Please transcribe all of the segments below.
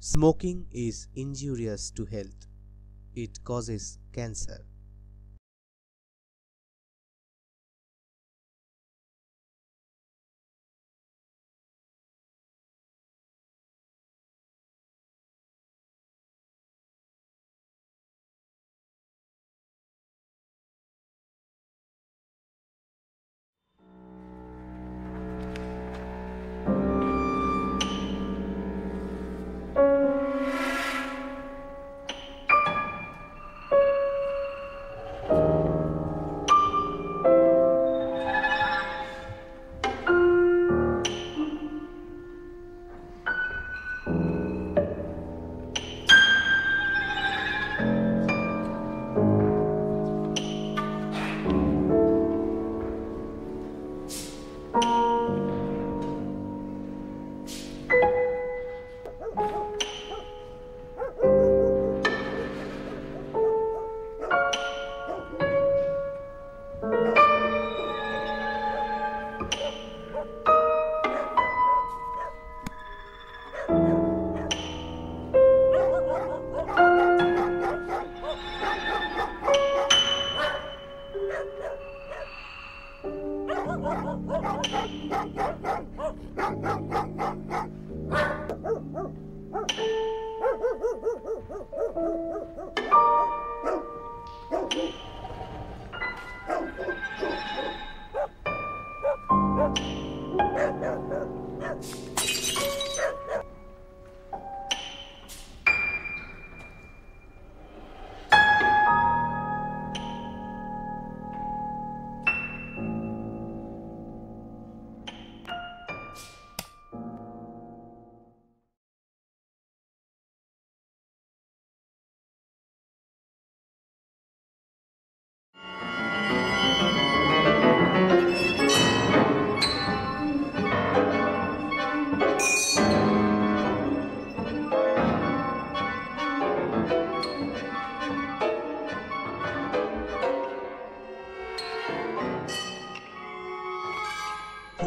Smoking is injurious to health. It causes cancer.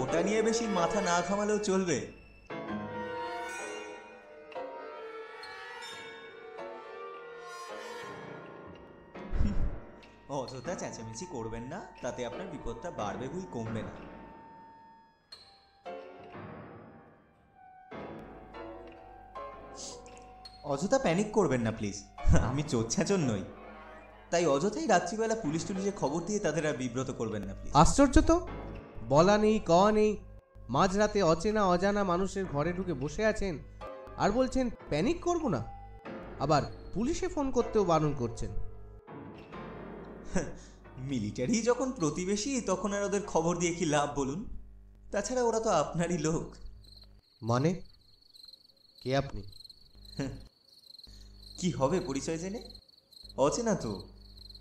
ওটা নিয়ে বেশি মাথা না ঘামালেও চলবে। অযথা চেঁচামেচি করবেন না, তাতে আপনার বিপদটা বাড়বে বই কমবে না। অযথা প্যানিক করবেন না প্লিজ, আমি চোর ছ্যাঁচর নই। তাই অযথাই রাত্রিবেলা পুলিশ টুলিশে খবর দিয়ে তাদের আর বিব্রত করবেন না প্লিজ। আশ্চর্য তো, বলা নেই কওয়া নেই, মাঝরাতে অচেনা অজানা মানুষের ঘরে ঢুকে বসে আছেন আর বলছেন প্যানিক করব না, আবার পুলিশে ফোন করতেও বারণ করছেন। মিলিটারি যখন প্রতিবেশী তখন আর ওদের খবর দিয়ে কি লাভ বলুন? তাছাড়া ওরা তো আপনারই লোক। মানে কে আপনি? কি হবে পরিচয় জেনে? অচেনা তো।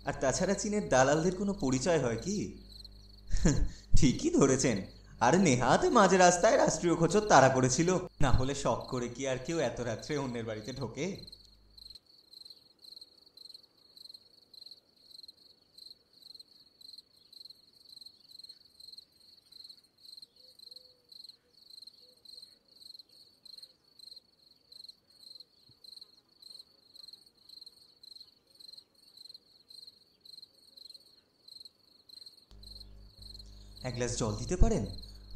আর তাছাড়া চীনের দালালদের কোনো পরিচয় হয় কি? ঠিকই ধরেছেন। আর নেহাত মাঝ রাস্তায় রাষ্ট্রীয় খোঁজও তাড়া করেছিল, না হলে শখ করে কি আর কেউ এত রাত্রে অন্যের বাড়িতে ঢোকে? এক গ্লাস জল দিতে পারেন?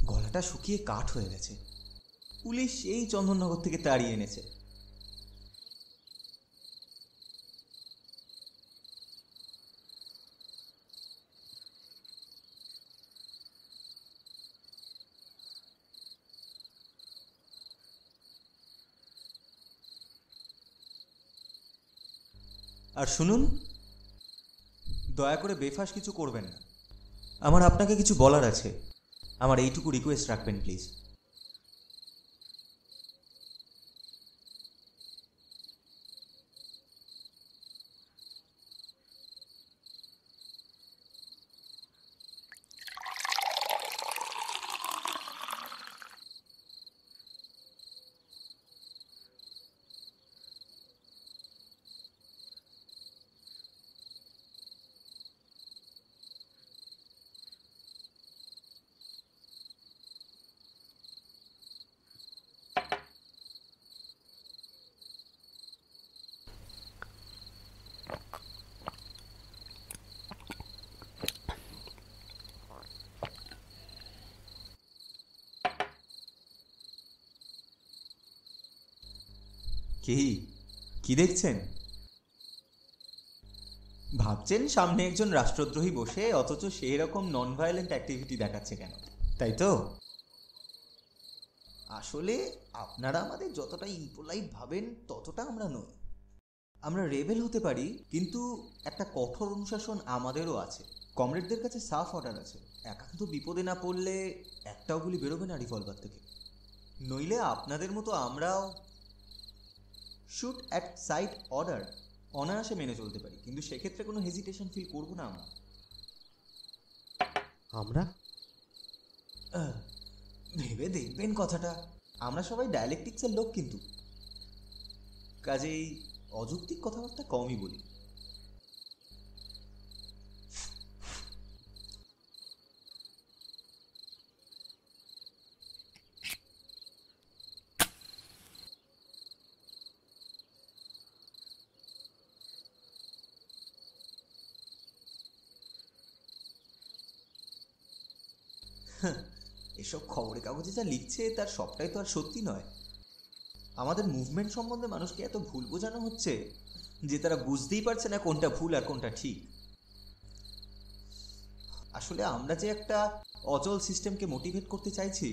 গলাটা শুকিয়ে কাঠ হয়ে গেছে। পুলিশ এই চন্দননগর থেকে তাড়িয়ে এনেছে। আর শুনুন, দয়া করে বেফাস কিছু করবেন না। আমার আপনাকে কিছু বলার আছে। আমার এইটুকু রিকোয়েস্ট রাখবেন প্লিজ। কি কি দেখছেন? ভাবছেন সামনে একজন রাষ্ট্রদ্রোহী বসে, অথচ সেই রকম নন ভায়োলেন্ট অ্যাক্টিভিটি দেখাচ্ছে কেন, তাই তো? আসলে আপনারা আমাদের যতটা ইম্পোলাইট ভাবেন ততটা আমরা নই। আমরা রেবেল হতে পারি, কিন্তু একটা কঠোর অনুশাসন আমাদেরও আছে। কমরেডদের কাছে সাফ অর্ডার আছে, একান্ত বিপদে না পড়লে একটাও গুলি বেরোবে না রিভলভার থেকে। নইলে আপনাদের মতো আমরাও শুট অ্যাট সাইট অর্ডার অনায়াসে মেনে চলতে পারি, কিন্তু সেক্ষেত্রে কোনো হেজিটেশন ফিল করবো না আমরা। আমরা ভেবে দেখবেন কথাটা, আমরা সবাই ডায়ালেকটিক্সের লোক, কিন্তু কাজেই অযৌক্তিক কথাবার্তা কমই বলি। এসব খবরের কাগজে যা লিখছে তার সবটাই তো আর সত্যি নয়। আমাদের মুভমেন্ট সম্বন্ধে মানুষকে এত ভুল বোঝানো হচ্ছে যে তারা বুঝতেই পারছে না কোনটা ভুল আর কোনটা ঠিক। আসলে আমরা যে একটা অচল সিস্টেমকে মোটিভেট করতে চাইছি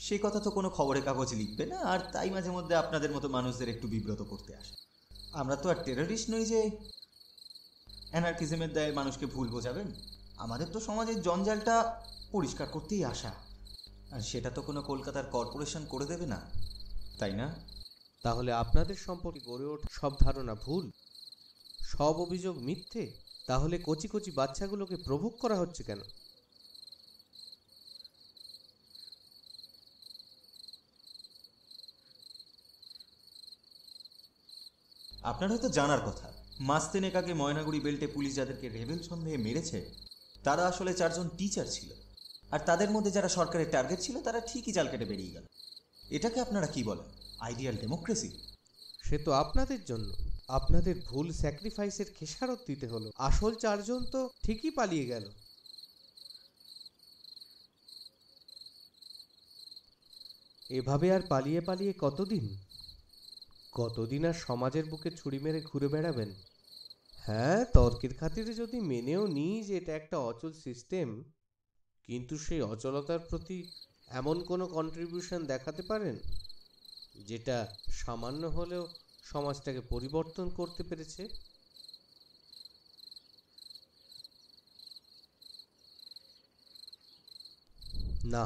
সে কথা তো কোনো খবরের কাগজে লিখবে না, আর তাই মাঝে মধ্যে আপনাদের মতো মানুষদের একটু বিব্রত করতে আসে। আমরা তো আর টেররিস্ট নই যে অ্যানার্কিজমের দায়ে মানুষকে ভুল বোঝাবেন। আমাদের তো সমাজের জঞ্জালটা পরিষ্কার করতেই আসা, আর সেটা তো কোনো কলকাতার কর্পোরেশন করে দেবে না, তাই না? তাহলে আপনাদের সম্পর্কে গড়ে ওঠা সব ধারণা ভুল, সব অভিযোগ মিথ্যে। তাহলে কচি কচি বাচ্চাগুলোকে প্রভোগ করা হচ্ছে কেন? আপনার হয়তো জানার কথা, মাস তিনেক আগে ময়নাগুড়ি বেল্টে পুলিশ যাদেরকে রেবেল সন্দেহে মেরেছে তারা আসলে 4 জন টিচার ছিল, আর তাদের মধ্যে যারা সরকারের টার্গেট ছিল তারা ঠিকই জাল কেটে বেরিয়ে গেল। এটাকে আপনারা কি বলেন? Ideal democracy? সে তো আপনাদের জন্য। আপনাদের ভুল স্যাক্রিফাইসের খেসারত দিতে হলো। আসল 4 জন তো ঠিকই পালিয়ে গেল। এভাবে আর পালিয়ে পালিয়ে কতদিন আর সমাজের বুকে ছুরি মেরে ঘুরে বেড়াবেন? হ্যাঁ, তর্কের খাতিরে যদি মেনেও নিই যে এটা একটা অচল সিস্টেম, কিন্তু সেই অচলতার প্রতি এমন কোনো কন্ট্রিবিউশন দেখাতে পারেন যেটা সামান্য হলেও সমাজটাকে পরিবর্তন করতে পেরেছে? না,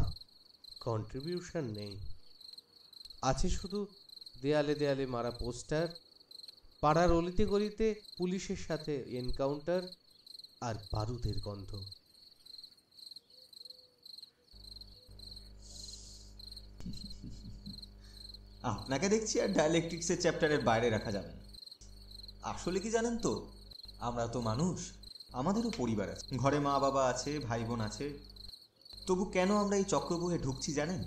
কন্ট্রিবিউশন নেই। আছে শুধু দেয়ালে দেয়ালে মারা পোস্টার, পাড়ার অলিতে গলিতে পুলিশের সাথে এনকাউন্টার আর বারুদের গন্ধ। আপনাকে দেখছি আর ডায়ালেকটিক্সের চ্যাপ্টারের বাইরে রাখা যাবে না। আসলে কি জানেন তো, আমরা তো মানুষ, আমাদেরও পরিবার আছে, ঘরে মা বাবা আছে, ভাই বোন আছে। তবু কেন আমরা এই চক্রব্যূহে ঢুকছি জানেন?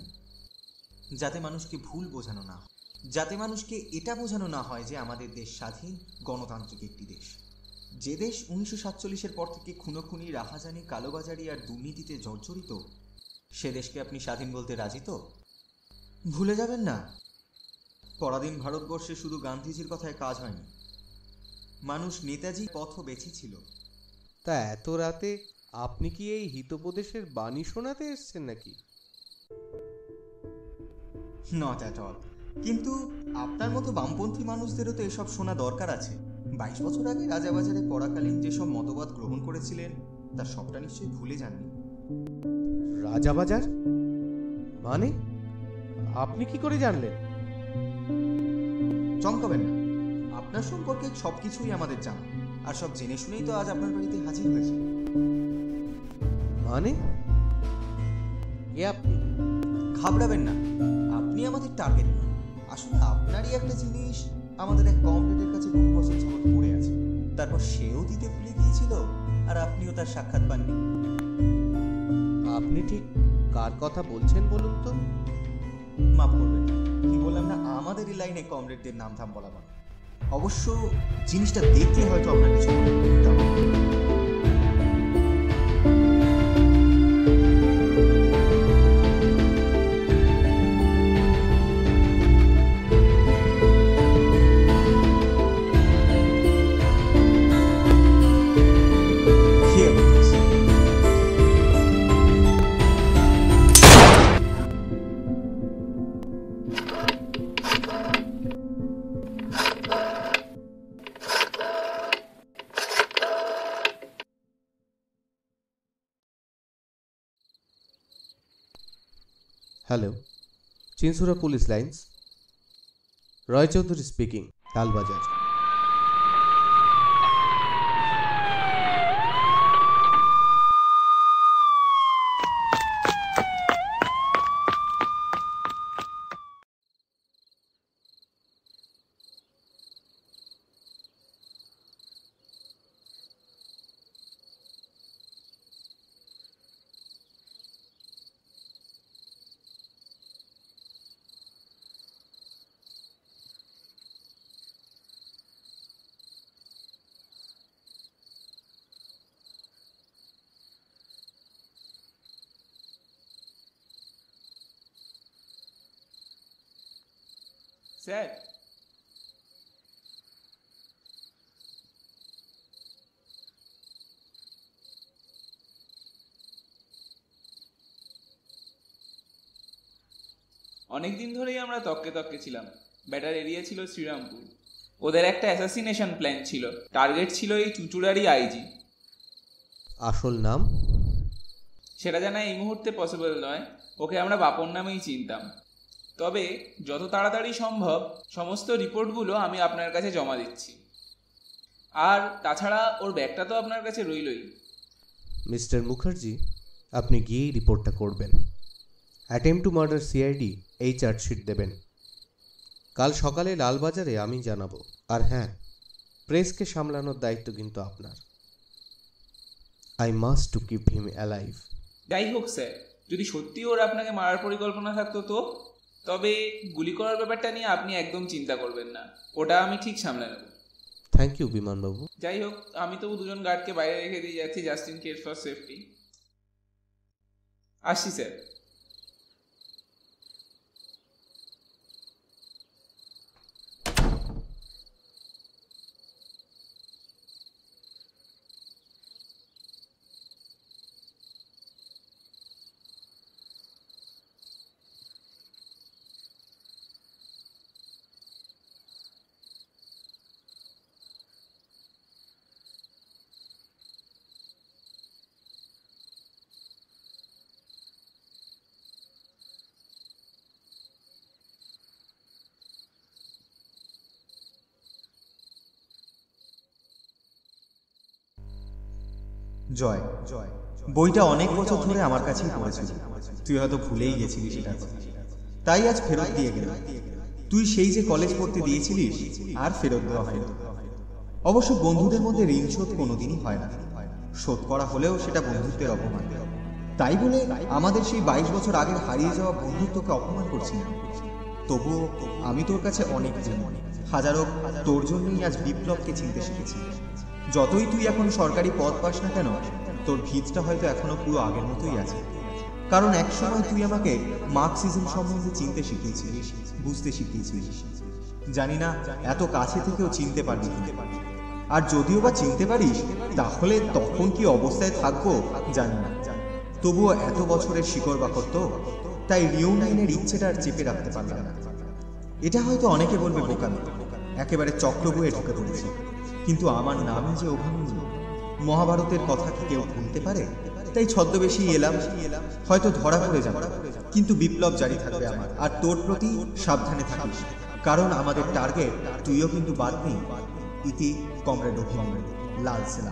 যাতে মানুষকে ভুল বোঝানো না হয়, যাতে মানুষকে এটা বোঝানো না হয় যে আমাদের দেশ স্বাধীন গণতান্ত্রিক একটি দেশ। যে দেশ 1947-এর পর থেকে খুনোখুনি, রাহাজানি, কালোবাজারি আর দুর্নীতিতে জর্জরিত, সে দেশকে আপনি স্বাধীন বলতে রাজি তো? ভুলে যাবেন না, পরাধীন ভারতবর্ষে শুধু গান্ধীজির কথায় কাজ হয়নি, মানুষ নেতাজি পথও বেছেছিল। তা এত রাতে আপনি কি এই হিতোপদেশের বাণী শোনাতে এসেছেন নাকি? Not at all. কিন্তু আপনার মতো বামপন্থী মানুষদেরও তো এসব শোনা দরকার আছে। 22 বছর আগে রাজাবাজারে পড়াকালীন যেসব মতবাদ গ্রহণ করেছিলেন তার সবটা নিশ্চয়ই ভুলে যাননি। রাজাবাজার মানে? আপনি কি করে জানলেন? চমকাবেন না, আপনার সম্পর্কে সবকিছুই আমাদের জানা, আর সব জেনে শুনেই তো আজ আপনার বাড়িতে হাজির হয়েছে। মানে এ আপনি? ঘাবড়াবেন না, আপনি আমাদের টার্গেট নন। আসলে আপনারই একটা জিনিস আমাদের এক কমরেডের কাছে বহু বছর যাবত পড়ে আছে, তারপর সেও দিতে ভুলে গিয়েছিল আর আপনিও তার সাক্ষাৎ পাননি। আপনি ঠিক কার কথা বলছেন বলুন তো? মাফ করবেন, কি বললাম না, আমাদের এই লাইনে কমরেডদের নাম ধাম বলা মানে। অবশ্য জিনিসটা দেখলে হয়তো আপনার কিছু মনে হবে। Hello, Chinsurah police lines. Roy Chowdhury speaking, Lalbazar. Sir, অনেকদিন ধরেই আমরা তককে তককে ছিলাম। ব্যাটার এরিয়া ছিল শ্রীরামপুর। ওদের একটা অ্যাসাসিনেশন প্ল্যান ছিল, টার্গেট ছিল এই চুচুড়ারই আইজি। আসল নাম? সেটা জানা এই মুহূর্তে পসিবল নয়, ওকে আমরা বাপন নামেই চিনতাম। তবে যত তাড়াতাড়ি সম্ভব সমস্ত রিপোর্টগুলো আমি আপনার কাছে জমা দিচ্ছি। আর তাছাড়া ওর ব্যাগটা তো আপনার কাছে রইলই। মিস্টার মুখার্জি, আপনি গিয়েই রিপোর্টটা করবেন। অ্যাটেম্প টু মার্ডার সিআইডি এই চার্জশিট দেবেন। কাল সকালে লালবাজারে আমি জানাবো। আর হ্যাঁ, প্রেসকে সামলানোর দায়িত্ব কিন্তু আপনার। I must to keep him alive. যাই হোক স্যার, যদি সত্যি ওর আপনাকে মারার পরিকল্পনা থাকতো তো? তবে গুলি করার ব্যাপারটা নিয়ে আপনি একদম চিন্তা করবেন না, ওটা আমি ঠিক সামলে নেব। থ্যাংক ইউ বিমানবাবু। যাই হোক, আমি তবু দুজন গার্ডকে বাইরে রেখে দিয়ে যাচ্ছি, just in case for safety. আসছি স্যার। জয়, বইটা অনেক বছর ধরে আমার কাছেই পড়েছিল। তুই হয়তো ভুলেই গেছিলিস সেটা, তাই আজ ফেরত দিয়ে গেলাম। তুই সেই যে কলেজ পড়তে দিয়েছিলিস আর ফেরত দেওয়া হয়নি। অবশ্য বন্ধুদের মধ্যে ঋণ শোধ কোনোদিনই হয় না, শোধ করা হলেও সেটা বন্ধুত্বের অপমান। তাই বলে আমাদের সেই 22 বছর আগে হারিয়ে যাওয়া বন্ধুত্বকে অপমান করছি না। তবুও আমি তোর কাছে অনেক ঋণী। হাজারো তোর জন্যই আজ বিপ্লবকে চিনতে শিখেছি। যতই তুই এখন সরকারি পদ পাস না কেন, তোর ভিতটা হয়তো এখনো পুরো আগের মতোই আছে। কারণ একসময় তুই আমাকে মার্কসিজম সম্বন্ধে চিনতে শিখিয়েছিলিস, বুঝতে শিখিয়েছিলিস। জানি না এত কাছে থেকেও চিনতে পারবি কিনা। আর যদিও বা চিনতে পারিস, তাহলে তখন কি অবস্থায় থাকবো জানি না। তবুও এত বছরের শিকড় বাকর তো, তাই রিউনাইনের ইচ্ছেটা আর চেপে রাখতে পারলাম না। এটা হয়তো অনেকে বলবে বোকামি, একেবারে চক্র বয়ে ঢুকে পড়েছি। কিন্তু আমার নামই যে অভিমন্যু, মহাভারতের কথা কি কেউ ভুলতে পারে? তাই ছদ্মবেশী এলাম, হয়তো ধরা পড়ে যাবে, কিন্তু বিপ্লব জারি থাকবে আমার। আর তোর প্রতি সাবধানে থাকিস, কারণ আমাদের টার্গেট তুইও কিন্তু বাদ নেই। ইতি কমরেড অভিমন্যু, লাল সেনা।